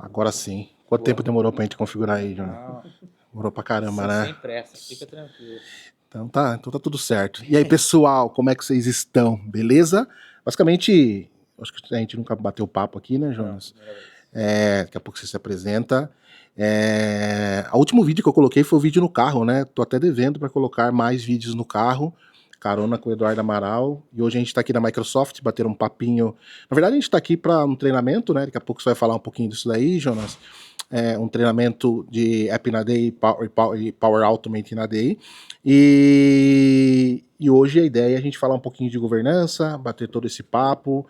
Agora sim. Quanto tempo demorou pra gente configurar aí, Jonas? Não, Demorou pra caramba, sem né? pressa, fica tranquilo. Então tá tudo certo. E aí, pessoal, como é que vocês estão? Beleza? Basicamente, acho que a gente nunca bateu papo aqui, né, Não, Jonas? primeira vez. Daqui a pouco você se apresenta. O último vídeo que eu coloquei foi o vídeo no carro, né? Tô até devendo para colocar mais vídeos no carro, carona com o Eduardo Amaral. E hoje a gente tá aqui na Microsoft, bater um papinho. Na verdade, a gente tá aqui para um treinamento, né? Daqui a pouco você vai falar um pouquinho disso daí, Jonas. Um treinamento de App na Day e Power Automate na Day. E hoje a ideia é a gente falar um pouquinho de governança, bater todo esse papo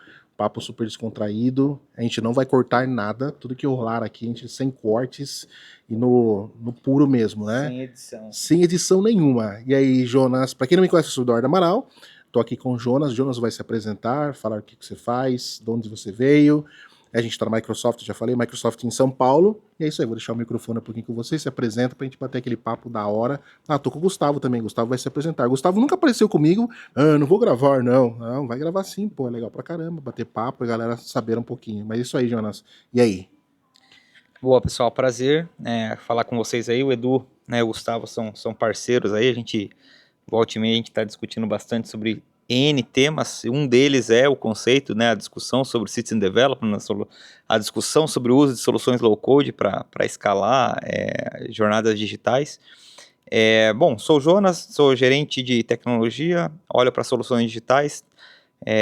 super descontraído. A gente não vai cortar nada, tudo que rolar aqui, a gente sem cortes e no puro mesmo, né? Sem edição. Sem edição nenhuma. E aí, Jonas, para quem não me conhece, eu sou o Eduardo Amaral. Tô aqui com o Jonas. Jonas vai se apresentar, falar o que você faz, de onde você veio. A gente tá na Microsoft, já falei, Microsoft em São Paulo. E é isso aí, vou deixar o microfone um pouquinho com você, se apresenta pra gente bater aquele papo da hora. Tô com o Gustavo também, Gustavo vai se apresentar. Gustavo nunca apareceu comigo, não vou gravar não. Não, vai gravar sim, pô, é legal pra caramba, bater papo e a galera saber um pouquinho. Mas é isso aí, Jonas. E aí? Boa, pessoal, prazer falar com vocês aí. O Edu, né, o Gustavo são parceiros aí. A gente, volta e meia, a gente está discutindo bastante sobre N temas. Um deles é o conceito, né, a discussão sobre System Development, a discussão sobre o uso de soluções low-code para escalar jornadas digitais. Bom, sou o Jonas, sou gerente de tecnologia, olho para soluções digitais,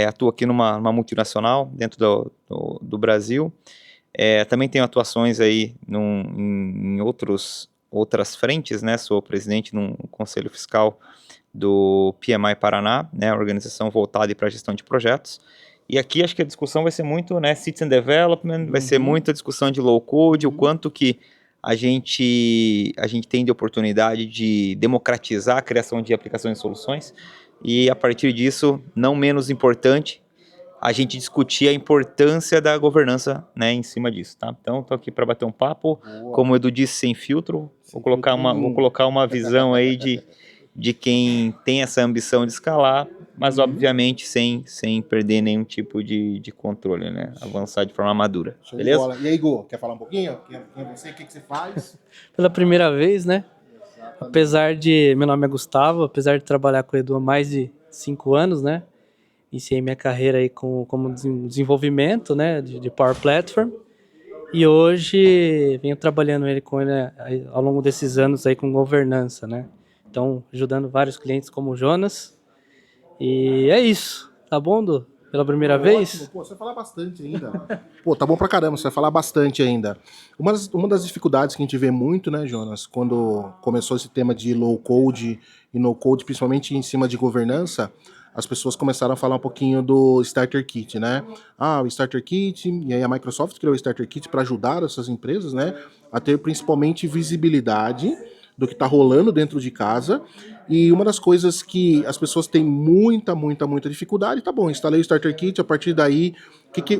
atuo aqui numa multinacional dentro do Brasil. Também tenho atuações aí em outras frentes, né? Sou presidente no Conselho Fiscal do PMI Paraná, né? Organização voltada para a gestão de projetos. E aqui acho que a discussão vai ser muito, né? Citizen Development, vai ser muita discussão de low code, o quanto que a gente tem de oportunidade de democratizar a criação de aplicações e soluções. E a partir disso, não menos importante, a gente discutir a importância da governança, né, em cima disso, tá? Então, tô aqui para bater um papo, como o Edu disse, sem filtro. Vou colocar uma visão aí de quem tem essa ambição de escalar, mas obviamente sem perder nenhum tipo de controle, né? Avançar de forma madura. Show de Beleza? bola. E aí, Gu, quer falar um pouquinho? Quem é você? O que você faz? Pela primeira vez, né? Meu nome é Gustavo, apesar de trabalhar com o Edu há mais de 5 anos, né? Iniciei minha carreira aí como desenvolvimento, né? De Power Platform. E hoje venho trabalhando com ele aí, ao longo desses anos aí com governança, né? Então, ajudando vários clientes como o Jonas. E é isso. Tá bom, Du? Pela primeira vez? Ótimo. Pô, você vai falar bastante ainda. Pô, tá bom pra caramba, você vai falar bastante ainda. Uma das dificuldades que a gente vê muito, né, Jonas, quando começou esse tema de low code e no code, principalmente em cima de governança, as pessoas começaram a falar um pouquinho do Starter Kit, né? O Starter Kit, e aí a Microsoft criou o Starter Kit para ajudar essas empresas, né, a ter principalmente visibilidade do que está rolando dentro de casa. E uma das coisas que as pessoas têm muita dificuldade, tá bom, instalei o Starter Kit, a partir daí,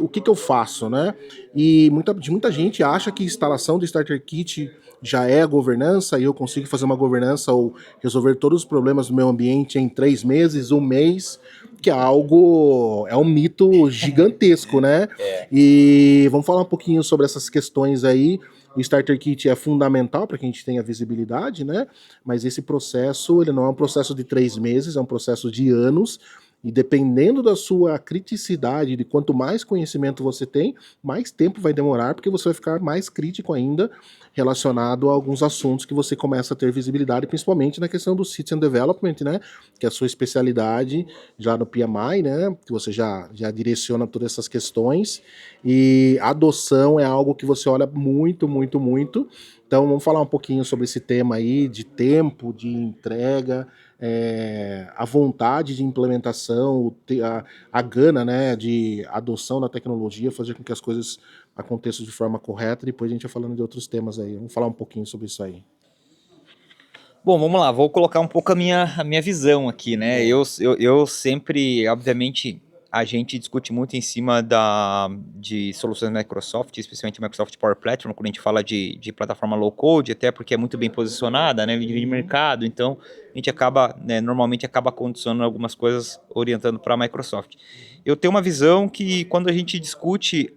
o que eu faço, né? E muita gente acha que instalação do Starter Kit já é a governança e eu consigo fazer uma governança ou resolver todos os problemas do meu ambiente em 3 meses, um mês, que é um mito gigantesco, né? E vamos falar um pouquinho sobre essas questões aí. O Starter Kit é fundamental para que a gente tenha visibilidade, né? Mas esse processo, ele não é um processo de 3 meses, é um processo de anos. E dependendo da sua criticidade, de quanto mais conhecimento você tem, mais tempo vai demorar, porque você vai ficar mais crítico ainda relacionado a alguns assuntos que você começa a ter visibilidade, principalmente na questão do Citizen Development, né? Que é a sua especialidade já no PMI, né? Que você já direciona todas essas questões. E a adoção é algo que você olha muito. Então vamos falar um pouquinho sobre esse tema aí de tempo, de entrega, a vontade de implementação, a gana, né, de adoção da tecnologia, fazer com que as coisas aconteçam de forma correta. Depois a gente vai falando de outros temas aí. Vamos falar um pouquinho sobre isso aí. Bom, vamos lá, vou colocar um pouco a minha visão aqui, né? Eu sempre, obviamente, a gente discute muito em cima de soluções Microsoft, especialmente Microsoft Power Platform, quando a gente fala de plataforma low code, até porque é muito bem posicionada, né, de mercado, então a gente normalmente acaba condicionando algumas coisas orientando para a Microsoft. eu tenho uma visão que quando a gente discute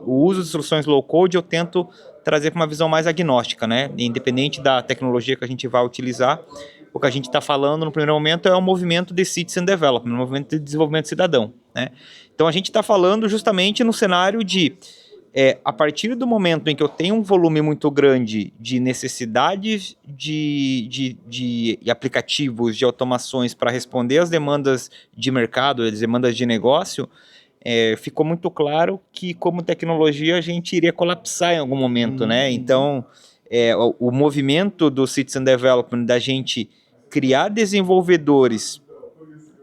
o uso de soluções low-code, eu tento trazer para uma visão mais agnóstica, né? Independente da tecnologia que a gente vai utilizar, o que a gente está falando no primeiro momento é o movimento de Citizen Development, o movimento de desenvolvimento cidadão, né? Então a gente está falando justamente no cenário de a partir do momento em que eu tenho um volume muito grande de necessidades de aplicativos, de automações para responder às demandas de mercado, às demandas de negócio, ficou muito claro que como tecnologia a gente iria colapsar em algum momento, né? Então, o movimento do Citizen Development, da gente criar desenvolvedores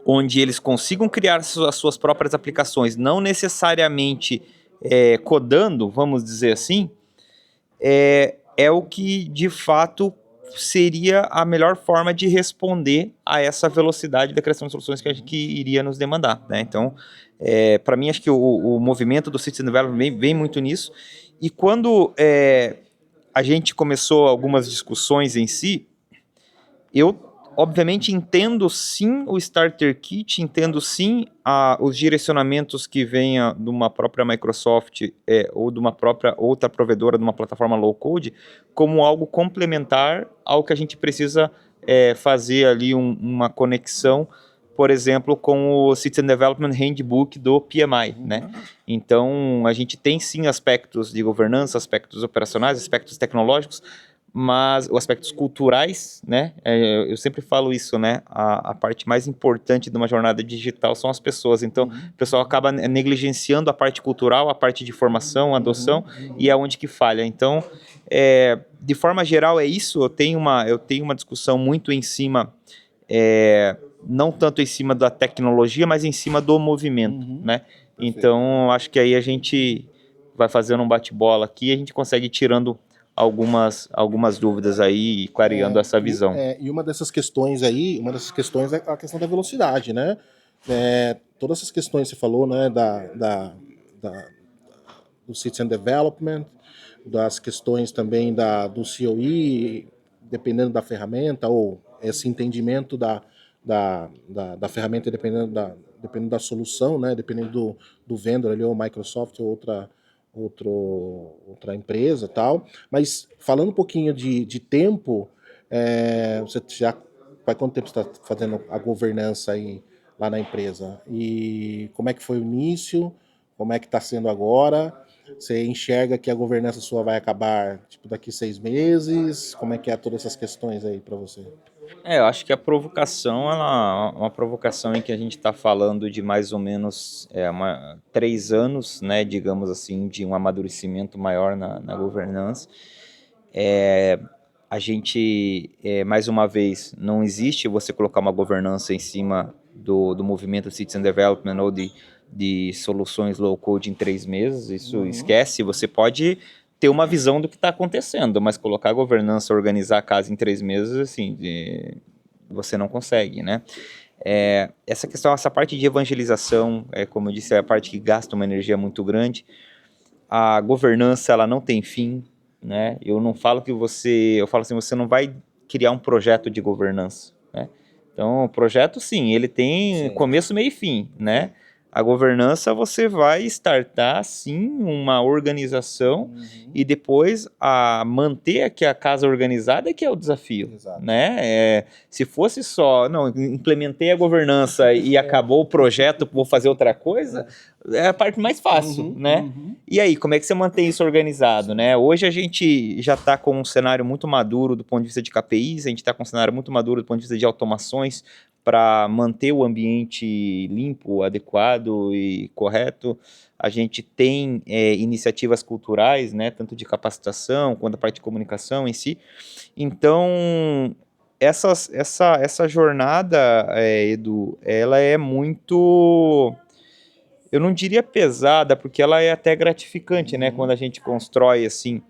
onde eles consigam criar as suas próprias aplicações, não necessariamente codando, vamos dizer assim, é o que de fato seria a melhor forma de responder a essa velocidade da criação de soluções que iria nos demandar, né? Então, para mim, acho que o movimento do Citizen Development vem muito nisso. E quando a gente começou algumas discussões em si, eu obviamente entendo sim o Starter Kit, entendo sim os direcionamentos que venha de uma própria Microsoft ou de uma própria outra provedora de uma plataforma low-code como algo complementar ao que a gente precisa fazer ali uma conexão, por exemplo, com o Citizen Development Handbook do PMI, né? Então, a gente tem sim aspectos de governança, aspectos operacionais, aspectos tecnológicos, mas os aspectos culturais, né? Eu sempre falo isso, né? A parte mais importante de uma jornada digital são as pessoas. Então, o pessoal acaba negligenciando a parte cultural, a parte de formação, adoção, e é onde que falha. Então, de forma geral, é isso. Eu tenho uma discussão muito em cima, não tanto em cima da tecnologia, mas em cima do movimento, né? Então, acho que aí a gente vai fazendo um bate-bola aqui e a gente consegue ir tirando algumas dúvidas aí e clareando essa visão. E uma dessas questões é a questão da velocidade, né? Todas essas questões que você falou, né, do Citizen Development, das questões também do COE, dependendo da ferramenta, ou esse entendimento da ferramenta dependendo da solução, né, dependendo do vendor ali, ou Microsoft ou outra empresa e tal. Mas falando um pouquinho de tempo, você já faz quanto tempo você está fazendo a governança aí lá na empresa? E como é que foi o início? Como é que está sendo agora? Você enxerga que a governança sua vai acabar tipo daqui 6 meses? Como é que é todas essas questões aí para você? Eu acho que a provocação, ela é uma provocação em que a gente está falando de mais ou menos 3 anos, né, digamos assim, de um amadurecimento maior na governança. A gente, mais uma vez, não existe você colocar uma governança em cima do movimento Citizen Development ou de soluções low-code em 3 meses, isso esquece. Você pode ter uma visão do que está acontecendo, mas colocar a governança, organizar a casa em 3 meses, assim, você não consegue, né? Essa parte de evangelização, como eu disse, é a parte que gasta uma energia muito grande. A governança, ela não tem fim, né? Eu não falo eu falo assim, você não vai criar um projeto de governança, né? Então, o projeto, sim, ele tem começo, meio e fim, né? A governança, você vai startar, sim, uma organização e depois manter aqui a casa organizada que é o desafio, né? Se fosse só, não, implementei a governança e acabou o projeto, vou fazer outra coisa, é a parte mais fácil, né? E aí, como é que você mantém isso organizado, né? Hoje a gente já está com um cenário muito maduro do ponto de vista de KPIs, a gente está com um cenário muito maduro do ponto de vista de automações, para manter o ambiente limpo, adequado e correto. A gente tem iniciativas culturais, né, tanto de capacitação quanto a parte de comunicação em si. Então, essa jornada, Edu, ela é muito... Eu não diria pesada, porque ela é até gratificante, né, quando a gente constrói assim,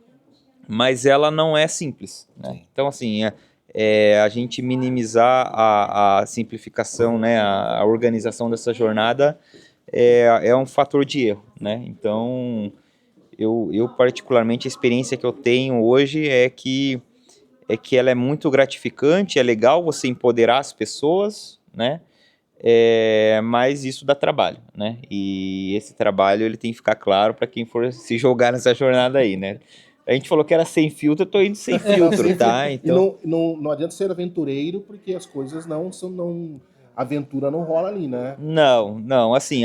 mas ela não é simples, né? Então, assim, a gente minimizar a simplificação, né, a organização dessa jornada é um fator de erro, né? Então, eu particularmente, a experiência que eu tenho hoje é que ela é muito gratificante, é legal você empoderar as pessoas, né? mas isso dá trabalho, né? E esse trabalho ele tem que ficar claro para quem for se jogar nessa jornada aí, né? A gente falou que era sem filtro, eu tô indo sem filtro, tá? E Então, não adianta ser aventureiro, porque as coisas a aventura não rola ali, né? não, assim,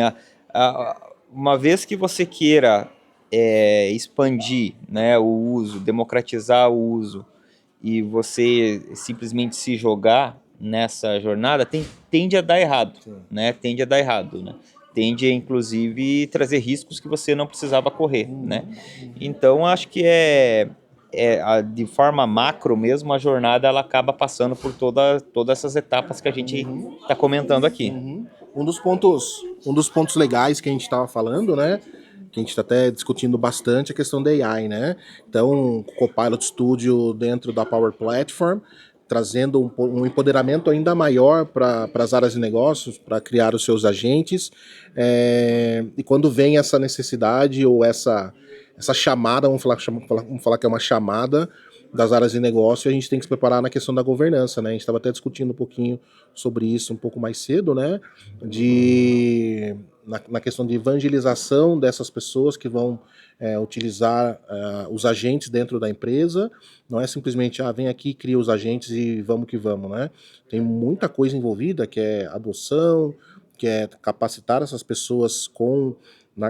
uma vez que você queira expandir, né, o uso, democratizar o uso, e você simplesmente se jogar nessa jornada, tende a dar errado, Sim. né? Tende a dar errado, né? Tende a, inclusive, trazer riscos que você não precisava correr, né? Então, acho que de forma macro mesmo, a jornada ela acaba passando por todas essas etapas que a gente está comentando aqui. Um dos pontos legais que a gente estava falando, né? Que a gente está até discutindo bastante a questão da AI, né? Então, o Copilot Studio dentro da Power Platform, trazendo um empoderamento ainda maior para as áreas de negócios, para criar os seus agentes. E quando vem essa necessidade ou essa chamada, vamos falar que é uma chamada das áreas de negócio, a gente tem que se preparar na questão da governança, né? A gente estava até discutindo um pouquinho sobre isso um pouco mais cedo, né? Na questão de evangelização dessas pessoas que vão utilizar os agentes dentro da empresa. Não é simplesmente, vem aqui, cria os agentes e vamos que vamos, né? Tem muita coisa envolvida, que é adoção, que é capacitar essas pessoas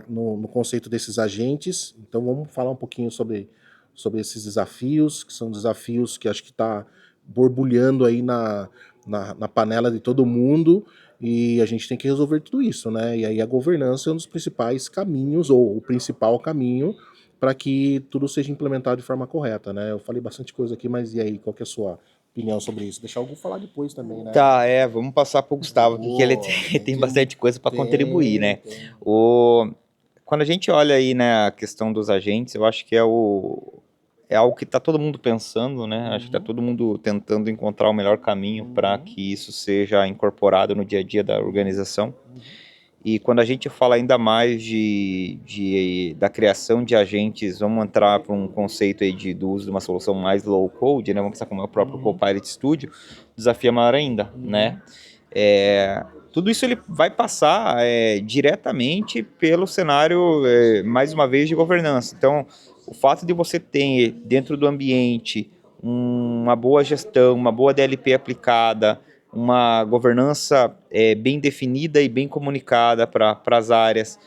no conceito desses agentes. Então vamos falar um pouquinho sobre esses desafios, que são desafios que acho que está borbulhando aí na panela de todo mundo, e a gente tem que resolver tudo isso, né? E aí a governança é um dos principais caminhos, ou o principal caminho, para que tudo seja implementado de forma correta, né? Eu falei bastante coisa aqui, mas e aí, qual que é a sua opinião sobre isso? Deixar alguém falar depois também, né? Tá, vamos passar para o Gustavo aqui, que ele tem bastante coisa para contribuir, né? Quando a gente olha aí, né, a questão dos agentes, eu acho que é algo que está todo mundo pensando, né? Acho que está todo mundo tentando encontrar o melhor caminho para que isso seja incorporado no dia a dia da organização. E quando a gente fala ainda mais da criação de agentes, vamos entrar para um conceito aí do uso de uma solução mais low code, né? Vamos pensar como é o próprio Copilot Studio, o desafio é maior ainda, né? Tudo isso ele vai passar diretamente pelo cenário, mais uma vez, de governança. Então, o fato de você ter dentro do ambiente uma boa gestão, uma boa DLP aplicada, uma governança bem definida e bem comunicada para as áreas,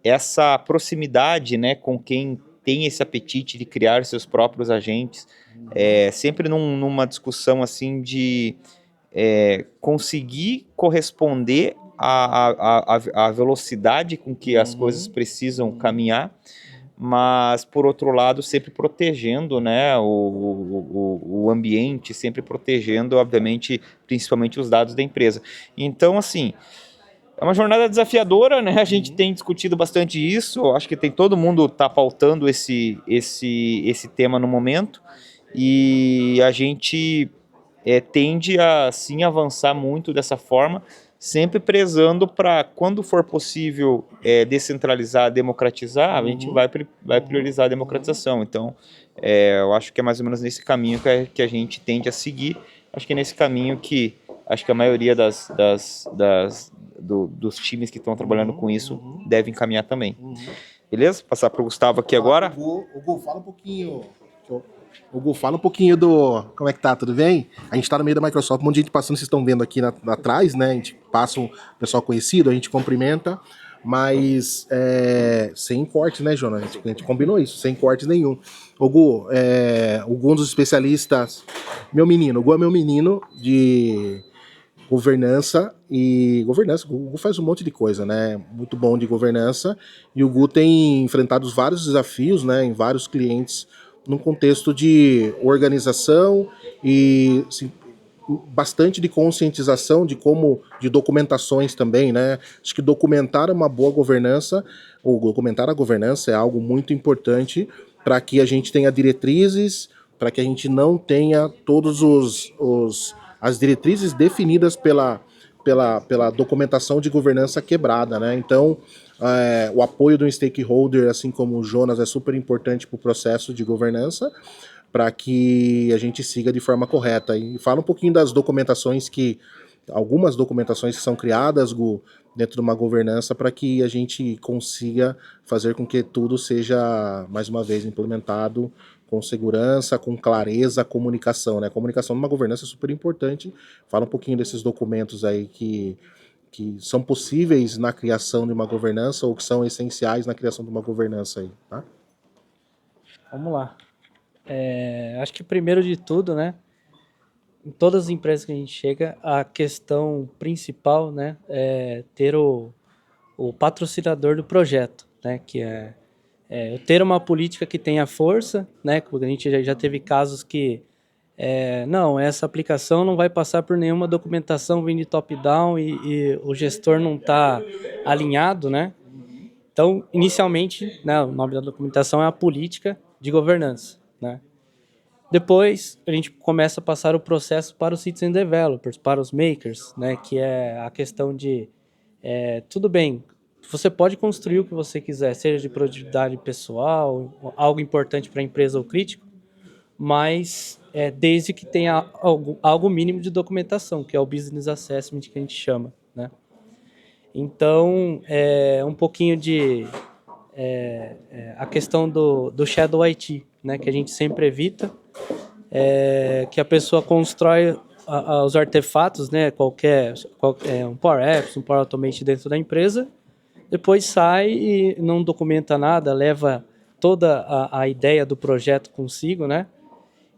essa proximidade, né, com quem tem esse apetite de criar seus próprios agentes, sempre numa discussão assim de conseguir corresponder à velocidade com que as coisas precisam caminhar, mas, por outro lado, sempre protegendo, né, o ambiente, sempre protegendo, obviamente, principalmente os dados da empresa. Então, assim, é uma jornada desafiadora, né? A gente tem discutido bastante isso, acho que todo mundo está pautando esse tema no momento, e a gente tende a, sim, avançar muito dessa forma, sempre prezando para, quando for possível descentralizar, democratizar, a gente vai priorizar a democratização. Então, eu acho que é mais ou menos nesse caminho que a gente tende a seguir. Acho que é nesse caminho que acho que a maioria dos times que estão trabalhando com isso devem caminhar também. Beleza? Passar para o Gustavo aqui agora. Hugo, fala um pouquinho. Hugo, fala um pouquinho do... Como é que tá? Tudo bem? A gente tá no meio da Microsoft, um monte de gente passando, vocês estão vendo aqui atrás, né? A gente passa um pessoal conhecido, a gente cumprimenta, mas sem cortes, né, Jonas? A gente combinou isso, sem cortes nenhum. Hugo, um dos especialistas, meu menino, Hugo é meu menino de governança, o Gu faz um monte de coisa, né? Muito bom de governança, e o Gu tem enfrentado vários desafios, né, em vários clientes, num contexto de organização e assim, bastante de conscientização de documentações também, né? Acho que documentar uma boa governança, ou documentar a governança é algo muito importante para que a gente tenha diretrizes, para que a gente não tenha todos as diretrizes definidas pela documentação de governança quebrada, né? Então, o apoio do stakeholder, assim como o Jonas, é super importante para o processo de governança, para que a gente siga de forma correta. E fala um pouquinho das documentações que algumas documentações que são criadas, Gu, dentro de uma governança para que a gente consiga fazer com que tudo seja, mais uma vez, implementado com segurança, com clareza, comunicação, né? Comunicação numa governança é super importante. Fala um pouquinho desses documentos aí que são possíveis na criação de uma governança ou que são essenciais na criação de uma governança aí, tá? Vamos lá. Acho que primeiro de tudo, né, em todas as empresas que a gente chega, a questão principal, né, é ter o patrocinador do projeto, né, que eu ter uma política que tenha força, né, porque a gente já teve casos que não, essa aplicação não vai passar por nenhuma documentação vindo de top-down e o gestor não está alinhado, né? Então, inicialmente, né, o nome da documentação é a política de governança, né? Depois, a gente começa a passar o processo para os citizen developers, para os makers, né, que é a questão de, tudo bem, você pode construir o que você quiser, seja de produtividade pessoal, algo importante para a empresa ou crítico, mas desde que tenha algo mínimo de documentação, que é o Business Assessment que a gente chama, né? Então, um pouquinho de a questão do Shadow IT, né, que a gente sempre evita, que a pessoa constrói os artefatos, né, qualquer um Power Apps, um Power Automate dentro da empresa, depois sai e não documenta nada, leva toda a ideia do projeto consigo, né,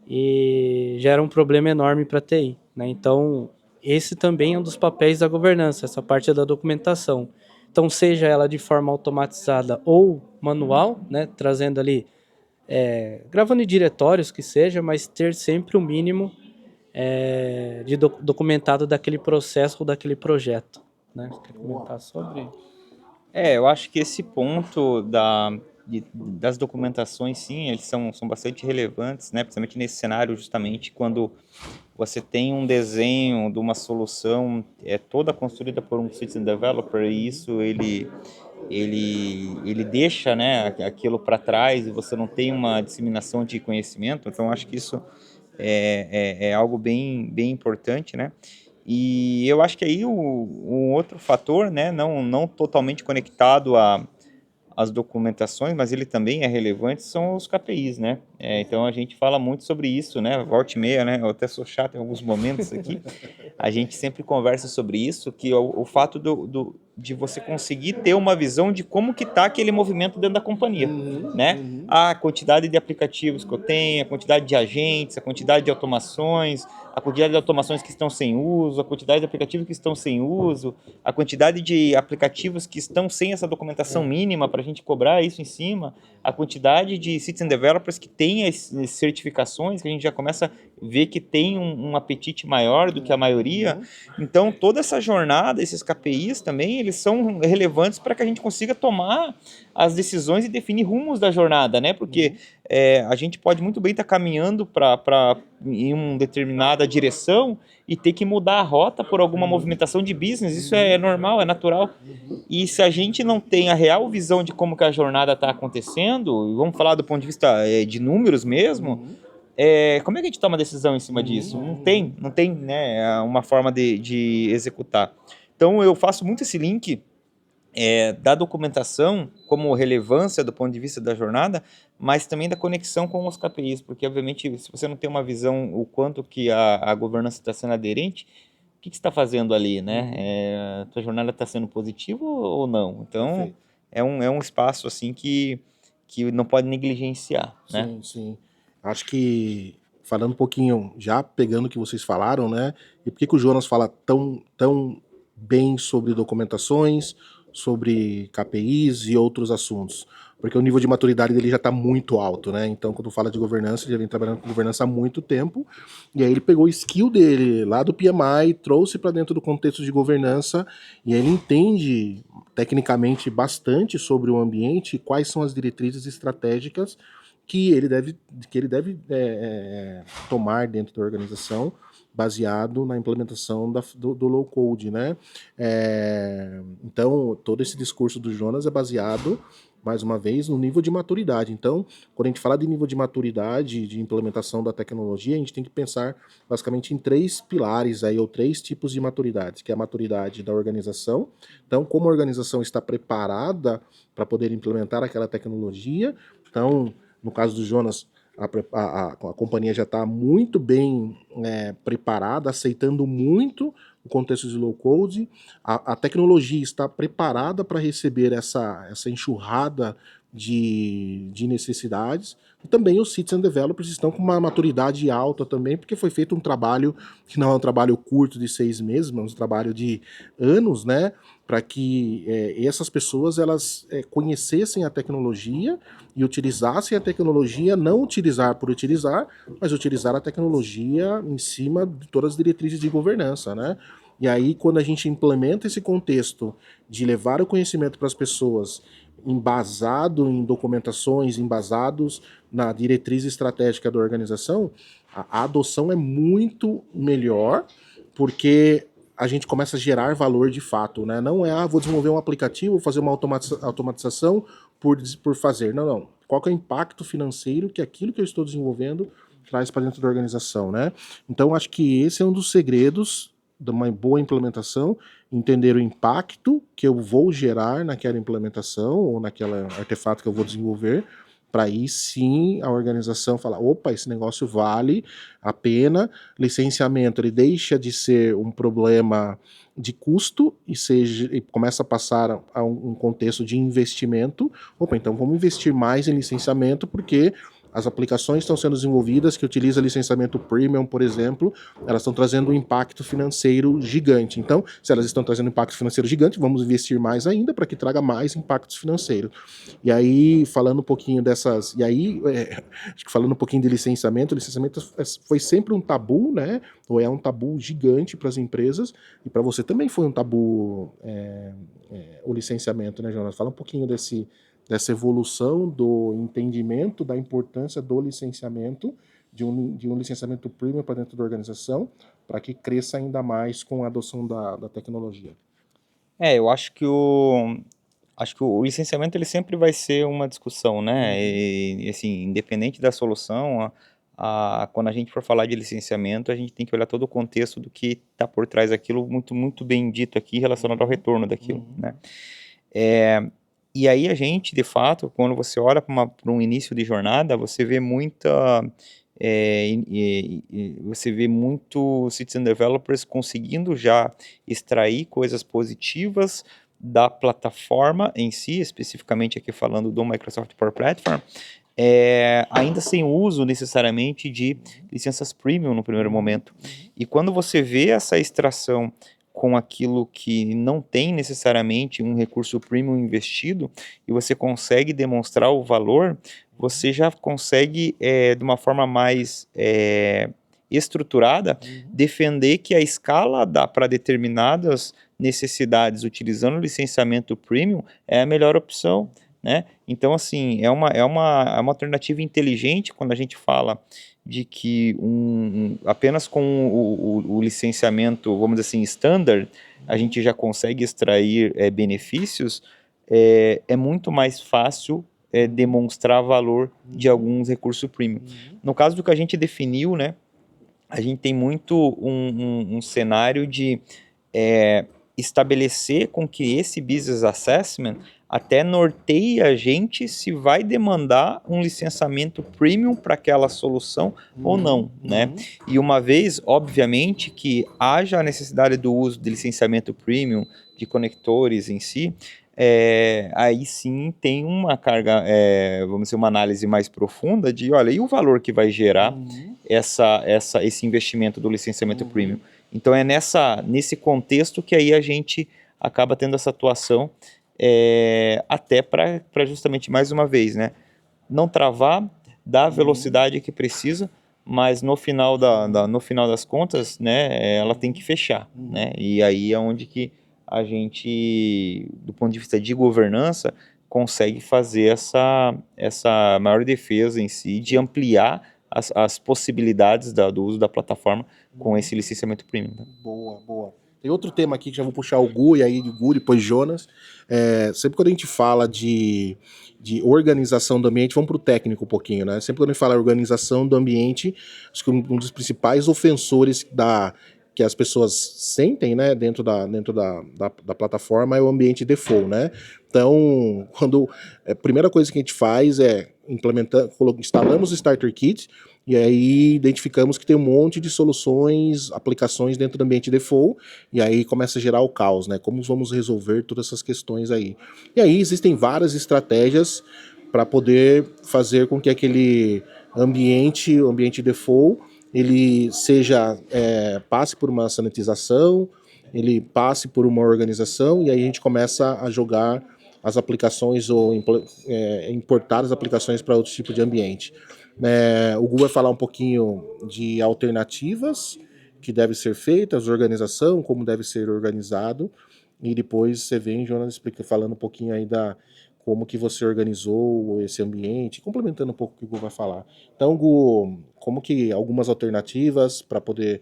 e gera um problema enorme para a TI, né? Então, esse também é um dos papéis da governança, essa parte da documentação. Então, seja ela de forma automatizada ou manual, né, trazendo ali, gravando em diretórios que seja, mas ter sempre o mínimo de documentado daquele processo ou daquele projeto, né? Quer comentar sobre? Eu acho que esse ponto das documentações, sim, eles são bastante relevantes, né? Principalmente nesse cenário, justamente quando você tem um desenho de uma solução toda construída por um citizen developer, e isso ele deixa, né, aquilo para trás e você não tem uma disseminação de conhecimento. Então acho que isso é algo bem importante, né? E eu acho que aí um outro fator, né, não totalmente conectado às documentações, mas ele também é relevante, são os KPIs, né? Então a gente fala muito sobre isso, né? Volta e meia, né? Eu até sou chato em alguns momentos aqui. A gente sempre conversa sobre isso, que o fato de você conseguir ter uma visão de como que está aquele movimento dentro da companhia, né? A quantidade de aplicativos que eu tenho, a quantidade de agentes, a quantidade de automações, a quantidade de automações que estão sem uso, a quantidade de aplicativos que estão sem uso, a quantidade de aplicativos que estão sem essa documentação mínima para a gente cobrar isso em cima, a quantidade de citizen developers que têm as certificações, que a gente já começa a ver que tem um apetite maior do que a maioria. Então, toda essa jornada, esses KPIs também, eles são relevantes para que a gente consiga tomar as decisões e definir rumos da jornada, né? Porque a gente pode muito bem estar caminhando em uma determinada direção e ter que mudar a rota por alguma movimentação de business. Isso é normal, é natural. E se a gente não tem a real visão de como que a jornada está acontecendo, vamos falar do ponto de vista de números mesmo, como é que a gente toma decisão em cima disso? Não tem, né, uma forma de executar. Então eu faço muito esse link da documentação como relevância do ponto de vista da jornada, mas também da conexão com os KPIs, porque obviamente se você não tem uma visão o quanto que a governança está sendo aderente, o que você está fazendo ali, né? A tua jornada está sendo positiva ou não? Então é um espaço assim que não pode negligenciar, né? Sim, sim. Acho que, falando um pouquinho, já pegando o que vocês falaram, né? E por que o Jonas fala tão bem sobre documentações, sobre KPIs e outros assuntos? Porque o nível de maturidade dele já está muito alto, né? Então, quando fala de governança, ele já vem trabalhando com governança há muito tempo. E aí ele pegou o skill dele lá do PMI, trouxe para dentro do contexto de governança, e aí ele entende tecnicamente bastante sobre o ambiente, quais são as diretrizes estratégicas que ele deve tomar dentro da organização, baseado na implementação do low code, né? Então, todo esse discurso do Jonas é baseado mais uma vez, no nível de maturidade. Então, quando a gente fala de nível de maturidade, de implementação da tecnologia, a gente tem que pensar basicamente em 3 pilares aí, ou 3 tipos de maturidade, que é a maturidade da organização. Então, como a organização está preparada para poder implementar aquela tecnologia. Então, no caso do Jonas, a companhia já está muito bem preparada, aceitando muito o contexto de low code. A tecnologia está preparada para receber essa enxurrada de necessidades. E também os citizen developers estão com uma maturidade alta também, porque foi feito um trabalho que não é um trabalho curto de 6 meses, mas um trabalho de anos, né? Para que essas pessoas elas conhecessem a tecnologia e utilizassem a tecnologia, não utilizar por utilizar, mas utilizar a tecnologia em cima de todas as diretrizes de governança, né? E aí, quando a gente implementa esse contexto de levar o conhecimento para as pessoas, embasado em documentações, embasados na diretriz estratégica da organização, a adoção é muito melhor, porque a gente começa a gerar valor de fato, né? Não é, vou desenvolver um aplicativo, vou fazer uma automatização por fazer. Não, não. Qual que é o impacto financeiro que aquilo que eu estou desenvolvendo traz para dentro da organização, né? Então, acho que esse é um dos segredos de uma boa implementação, entender o impacto que eu vou gerar naquela implementação ou naquele artefato que eu vou desenvolver, para aí sim a organização falar, opa, esse negócio vale a pena, licenciamento ele deixa de ser um problema de custo e começa a passar a um contexto de investimento. Opa, então vamos investir mais em licenciamento, porque as aplicações estão sendo desenvolvidas que utilizam licenciamento premium, por exemplo, elas estão trazendo um impacto financeiro gigante. Então, se elas estão trazendo um impacto financeiro gigante, vamos investir mais ainda para que traga mais impactos financeiros. E aí, falando um pouquinho dessas... E aí, acho que falando um pouquinho de licenciamento foi sempre um tabu, né? Ou é um tabu gigante para as empresas, e para você também foi um tabu o licenciamento, né, Jonas? Fala um pouquinho dessa evolução do entendimento da importância do licenciamento, de um licenciamento premium para dentro da organização, para que cresça ainda mais com a adoção da tecnologia. Eu acho que o licenciamento ele sempre vai ser uma discussão, né? E assim, independente da solução, quando a gente for falar de licenciamento, a gente tem que olhar todo o contexto do que está por trás daquilo, muito bem dito aqui, relacionado ao retorno daquilo, né? E aí a gente, de fato, quando você olha para um início de jornada, você vê você vê muito citizen developers conseguindo já extrair coisas positivas da plataforma em si, especificamente aqui falando do Microsoft Power Platform, ainda sem uso necessariamente de licenças premium no primeiro momento. E quando você vê essa extração com aquilo que não tem necessariamente um recurso premium investido, e você consegue demonstrar o valor, você já consegue, de uma forma mais estruturada, defender que a escala para determinadas necessidades utilizando o licenciamento premium é a melhor opção, né? Então, assim, é uma alternativa inteligente quando a gente fala de que apenas com o licenciamento, vamos dizer assim, standard, a gente já consegue extrair benefícios. É muito mais fácil demonstrar valor de alguns recursos premium. No caso do que a gente definiu, né, a gente tem muito um cenário de estabelecer com que esse business assessment até norteie a gente se vai demandar um licenciamento premium para aquela solução ou não, né? E uma vez, obviamente, que haja a necessidade do uso de licenciamento premium de conectores em si, aí sim tem uma carga, vamos dizer, uma análise mais profunda de, olha, e o valor que vai gerar esse investimento do licenciamento premium? Então é nesse contexto que aí a gente acaba tendo essa atuação, até para justamente, mais uma vez, né, não travar, dar a velocidade que precisa, mas no final das contas, né, ela tem que fechar, né? E aí é onde que a gente, do ponto de vista de governança, consegue fazer essa maior defesa em si, de ampliar as possibilidades do uso da plataforma com esse licenciamento premium. Né? Boa. Tem outro tema aqui que já vou puxar o Gu, e aí o Gu, depois Jonas. Sempre quando a gente fala de de organização do ambiente, vamos para o técnico um pouquinho, né? Sempre quando a gente fala organização do ambiente, acho que um dos principais ofensores que as pessoas sentem, né, dentro da plataforma é o ambiente default, né? Então, a primeira coisa que a gente faz é instalamos o Starter Kit e aí identificamos que tem um monte de soluções, aplicações dentro do ambiente default, e aí começa a gerar o caos, né? Como vamos resolver todas essas questões aí? E aí existem várias estratégias para poder fazer com que aquele o ambiente default, ele passe por uma sanitização, ele passe por uma organização, e aí a gente começa a jogar as aplicações ou importar as aplicações para outro tipo de ambiente. O Google vai falar um pouquinho de alternativas que devem ser feitas, organização, como deve ser organizado, e depois você vem, Jonas, falando um pouquinho aí como que você organizou esse ambiente, complementando um pouco o que o Google vai falar. Então, Google, como que algumas alternativas para poder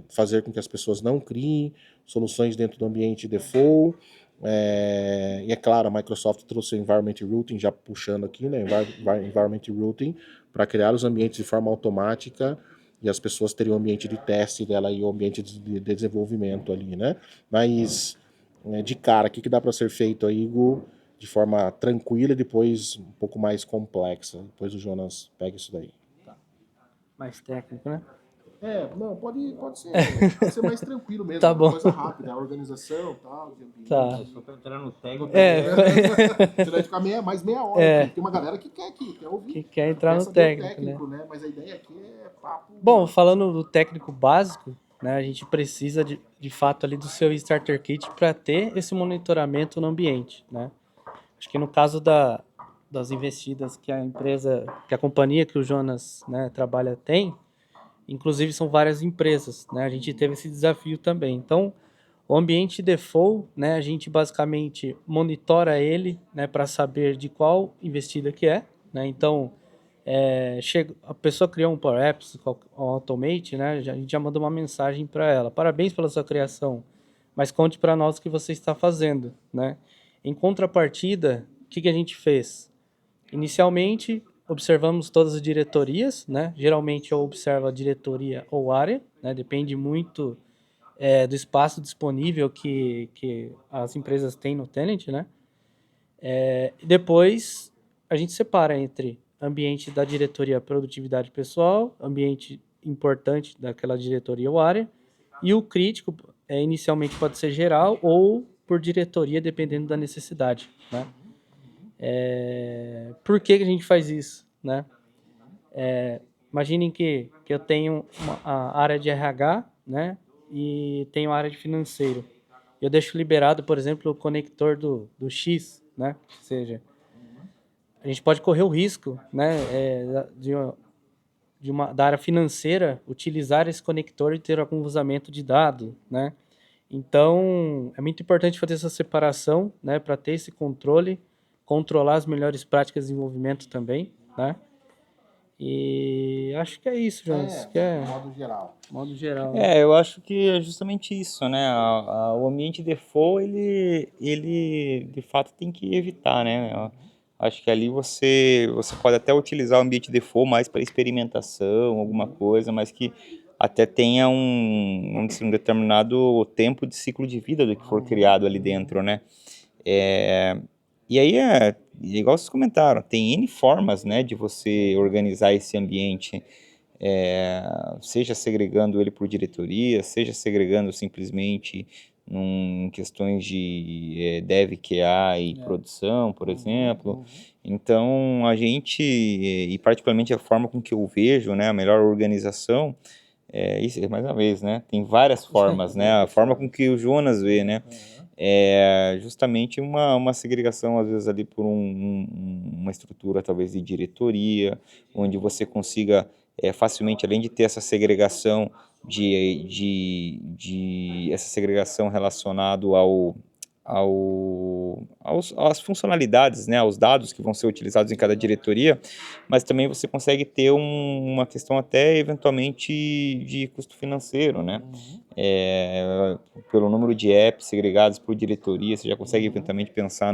fazer com que as pessoas não criem soluções dentro do ambiente default. E é claro, a Microsoft trouxe o Environment Routing, já puxando aqui, né? Environment Routing, para criar os ambientes de forma automática e as pessoas teriam o ambiente de teste dela e o ambiente de desenvolvimento ali, né? Mas, de cara, o que dá para ser feito aí, Gu, de forma tranquila e depois um pouco mais complexa? Depois o Jonas pega isso daí. Mais técnico, né? Não, pode ser mais tranquilo mesmo, Tá bom. Uma coisa rápida, a organização, tal, de ambiente. Tá. Só pra entrar no técnico. Você vai ficar meia hora. É. Aqui. Tem uma galera que quer ouvir. Que quer entrar no saber o técnico, né? Mas a ideia aqui é papo. Bom, falando do técnico básico, né, a gente precisa de fato ali do seu Starter Kit para ter esse monitoramento no ambiente, né? Acho que no caso das investidas que a empresa, que a companhia que o Jonas, né, trabalha tem, inclusive são várias empresas, né? A gente teve esse desafio também. Então, o ambiente default, né, a gente basicamente monitora ele, né, para saber de qual investida que é, né? Então, a pessoa criou um Power Apps, um Automate, né? A gente já mandou uma mensagem para ela: parabéns pela sua criação, mas conte para nós o que você está fazendo, né? Em contrapartida, o que a gente fez? Inicialmente, observamos todas as diretorias, né? Geralmente eu observo a diretoria ou área, né? Depende muito do espaço disponível que as empresas têm no tenant, né? Depois, a gente separa entre ambiente da diretoria produtividade pessoal, ambiente importante daquela diretoria ou área, e o crítico, inicialmente pode ser geral ou por diretoria, dependendo da necessidade, né? Por que a gente faz isso, né? Imaginem que eu tenho a área de RH, né? E tenho a área de financeiro. Eu deixo liberado, por exemplo, o conector do X, né? Ou seja, a gente pode correr o risco, né? Da área financeira utilizar esse conector e ter algum vazamento de dado, né? Então, é muito importante fazer essa separação, né? Para ter esse controle, controlar as melhores práticas de desenvolvimento também, né? E acho que é isso, Jonas. Modo geral. Eu acho que é justamente isso, né? O ambiente default, ele de fato tem que evitar, né? Eu acho que ali você pode até utilizar o ambiente default mais para experimentação, alguma coisa, mas que até tenha um determinado tempo de ciclo de vida do que for criado ali dentro, né? E aí igual vocês comentaram, tem N formas, né, de você organizar esse ambiente, seja segregando ele por diretoria, seja segregando simplesmente em questões de dev, QA e produção, por exemplo. Então, a gente, e particularmente a forma com que eu vejo, né, a melhor organização, isso, mais uma vez, né, tem várias formas, né, a forma com que o Jonas vê, né, é justamente uma segregação, às vezes, ali por uma estrutura, talvez, de diretoria, onde você consiga facilmente, além de ter essa segregação, essa segregação relacionada às funcionalidades, né, aos dados que vão ser utilizados em cada diretoria, mas também você consegue ter uma questão até eventualmente de custo financeiro, né? Pelo número de apps segregados por diretoria, você já consegue eventualmente pensar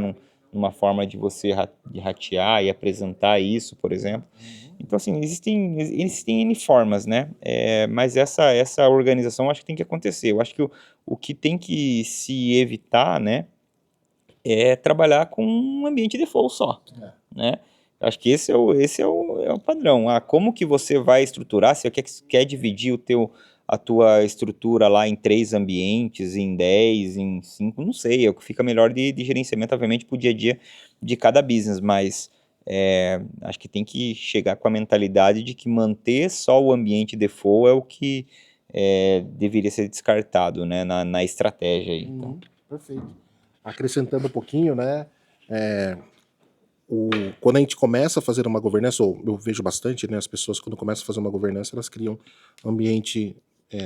uma forma de você de ratear e apresentar isso, por exemplo. Então, assim, existem N formas, né? Mas essa organização eu acho que tem que acontecer. Eu acho que o que tem que se evitar, né, é trabalhar com um ambiente default só, né? Eu acho que esse é o padrão. Como que você vai estruturar? Se você quer dividir a tua estrutura lá em 3 ambientes, em 10, em 5, não sei. É o que fica melhor de gerenciamento, obviamente, para o dia a dia de cada business, mas acho que tem que chegar com a mentalidade de que manter só o ambiente default é o que deveria ser descartado, né, na estratégia aí. Então. Perfeito. Acrescentando um pouquinho, né? Quando a gente começa a fazer uma governança, ou eu vejo bastante, né? As pessoas, quando começam a fazer uma governança, elas criam ambiente,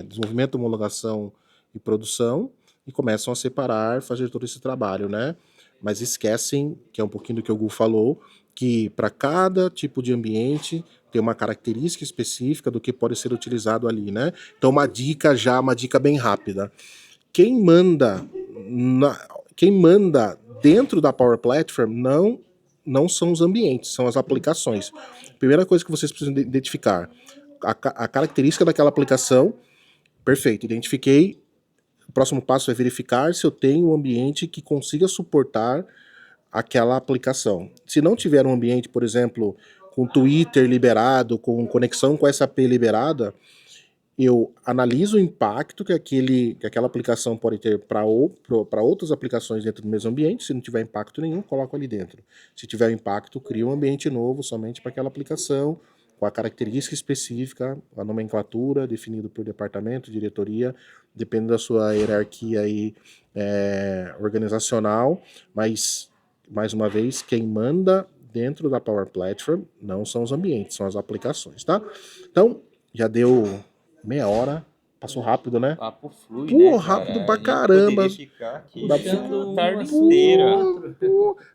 desenvolvimento, homologação e produção, e começam a separar, fazer todo esse trabalho, né? Mas esquecem, que é um pouquinho do que o Gu falou, que para cada tipo de ambiente tem uma característica específica do que pode ser utilizado ali, né? Então, uma dica bem rápida. Quem manda dentro da Power Platform não são os ambientes, são as aplicações. Primeira coisa que vocês precisam identificar, a característica daquela aplicação. Perfeito, identifiquei. O próximo passo é verificar se eu tenho um ambiente que consiga suportar aquela aplicação. Se não tiver um ambiente, por exemplo, com Twitter liberado, com conexão com SAP liberada, eu analiso o impacto que aquela aplicação pode ter para outras aplicações dentro do mesmo ambiente. Se não tiver impacto nenhum, coloco ali dentro. Se tiver impacto, crio um ambiente novo somente para aquela aplicação, com a característica específica, a nomenclatura, definido por departamento, diretoria, depende da sua hierarquia aí, organizacional, mas, mais uma vez, quem manda dentro da Power Platform não são os ambientes, são as aplicações, tá? Então, já deu meia hora, passou rápido, né? Papo flui, Pô, né, rápido cara? pra A gente caramba. poderia ficar aqui Dá a Puxando tarde um inteira.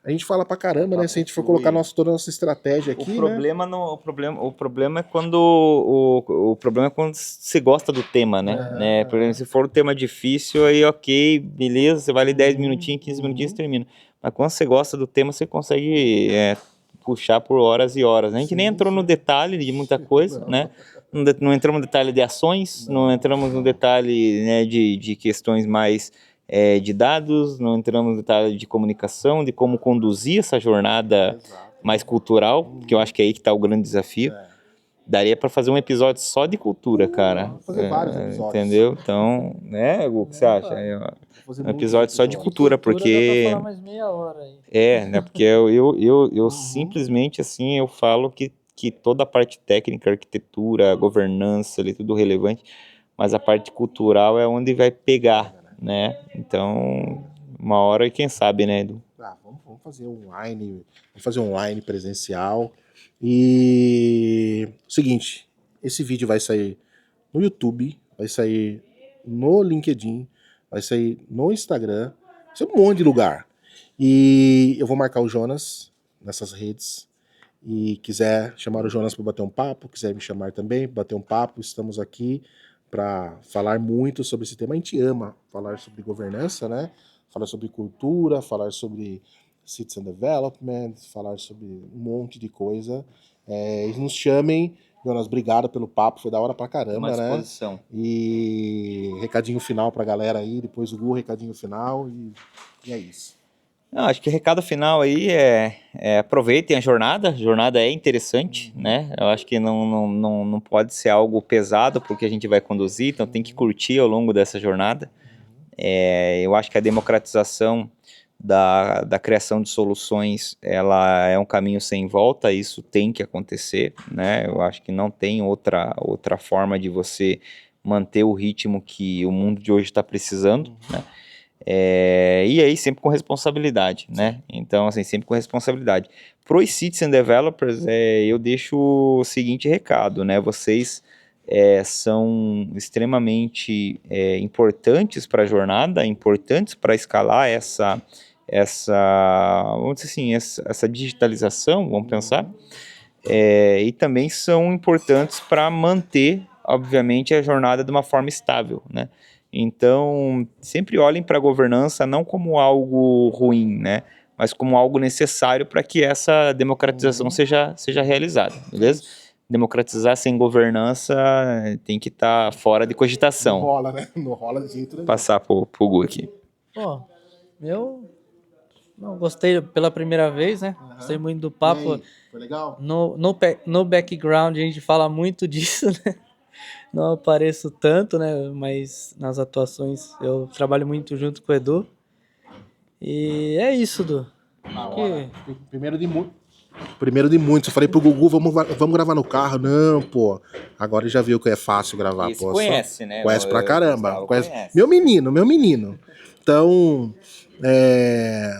A gente fala pra caramba, né? Papo Se a gente for flui. colocar toda a nossa estratégia O aqui, né? problema é quando o problema é quando você gosta do tema, né? Por exemplo, se for um tema difícil, aí ok, beleza, você vai ali 10 minutinhos, 15 minutinhos e termina. Mas quando você gosta do tema, você consegue puxar por horas e horas, né? A gente nem entrou no detalhe de muita coisa, né? Não entramos no detalhe de ações, não entramos no detalhe, né, de questões mais de dados, não entramos no detalhe de comunicação, de como conduzir essa jornada mais cultural, que eu acho que é aí que está o grande desafio. Daria para fazer um episódio só de cultura, cara. Fazer vários episódios. Entendeu? Então, né, Hugo, o que você acha? Fazer Um muitos episódio só de episódios. cultura, Dá porque pra falar mais meia hora aí. né, porque eu simplesmente, assim, eu falo que toda a parte técnica, arquitetura, governança, ali, tudo relevante, mas a parte cultural é onde vai pegar, né? Então, uma hora, e quem sabe, né, Edu? Vamos fazer online presencial. E seguinte, esse vídeo vai sair no YouTube, vai sair no LinkedIn, vai sair no Instagram, vai ser um monte de lugar. E eu vou marcar o Jonas nessas redes. E quiser chamar o Jonas para bater um papo, quiser me chamar também para bater um papo, estamos aqui para falar muito sobre esse tema. A gente ama falar sobre governança, né? Falar sobre cultura, falar sobre citizen development, falar sobre um monte de coisa. Eles nos chamem. Jonas, obrigado pelo papo, foi da hora pra caramba, né? Disposição. E recadinho final pra galera aí, depois o Gu, recadinho final, e é isso. Não, acho que o recado final aí aproveitem a jornada é interessante, né? Eu acho que não pode ser algo pesado porque a gente vai conduzir, então tem que curtir ao longo dessa jornada. Eu acho que a democratização da criação de soluções, ela é um caminho sem volta, isso tem que acontecer, né? Eu acho que não tem outra forma de você manter o ritmo que o mundo de hoje está precisando, né? E aí sempre com responsabilidade, né? Então, assim, sempre com responsabilidade. Para os citizen developers, eu deixo o seguinte recado, né? Vocês são extremamente importantes para a jornada, importantes para escalar vamos dizer assim, essa digitalização, vamos pensar, e também são importantes para manter, obviamente, a jornada de uma forma estável, né? Então, sempre olhem para a governança não como algo ruim, né? mas como algo necessário para que essa democratização seja realizada, beleza? Democratizar sem governança tem que estar fora de Não cogitação. rola, né? Não rola de jeito nenhum. Passar pro Gu aqui. Pô, eu não gostei pela primeira vez, né? Gostei muito do E papo. aí, foi legal? No background a gente fala muito disso, né? Não apareço tanto, né? Mas nas atuações eu trabalho muito junto com o Edu. E é isso, Du. Da Que- hora. Primeiro de muito. Primeiro de muitos. Eu falei pro Gugu, vamos gravar no carro. Não, pô. Agora ele já viu que é fácil gravar. Esse pô. conhece, né? Conhece pra caramba. Gustavo Conhece. conhece. Meu menino. Então,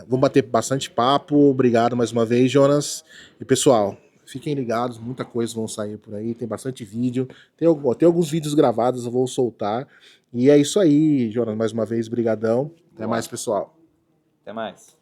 vamos bater bastante papo. Obrigado mais uma vez, Jonas. E pessoal, fiquem ligados, muita coisa vão sair por aí. Tem bastante vídeo. Tem alguns vídeos gravados, eu vou soltar. E é isso aí, Jonas. Mais uma vez, brigadão. Até Boa. mais, pessoal. Até mais.